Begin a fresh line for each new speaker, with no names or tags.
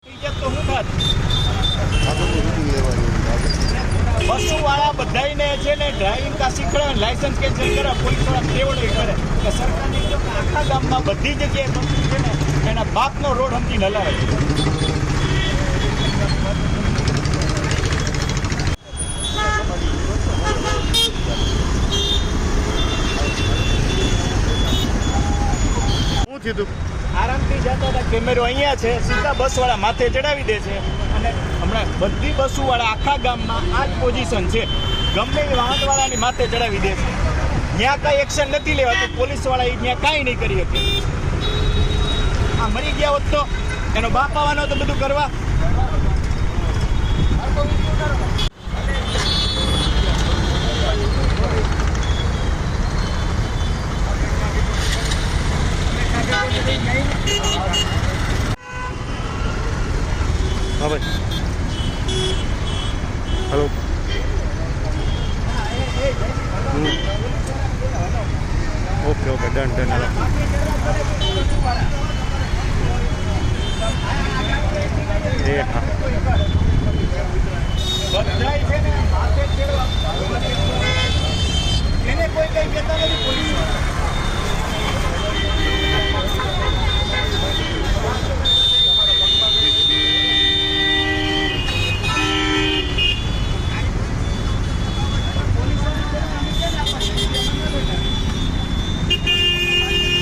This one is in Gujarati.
બસો વાળા બધાને છે ને ડ્રાઇવિંગ કા શીખડે, લાયસન્સ કેન્સલ કરે, પોલીસ વાળા તેવડો કરે કે સરકારની જો આખા ગામમાં બધી જગ્યાએ બસ છે ને એના બાપનો રોડ સમજીને હલાવે છે.
શું થયું?
આરામથી જતા હતા, કેમેરો અહીંયા છે, સીધા બસવાળા માથે ચડાવી દે છે અને હમણાં બધી બસોવાળા આખા ગામમાં આ જ પોઝિશન છે, ગમે એ વાહનવાળાની માથે ચડાવી દે છે. ત્યાં કાંઈ એક્શન નથી લેવાતું, પોલીસવાળા એ ત્યાં કાંઈ નહીં કરી શકે. આ મરી ગયા હોત તો એનો બાપ આવવાનો તો બધું કરવા.
હા ભાઈ, hello. Okay okay, done done. Hello.
બધાય છે ને માથે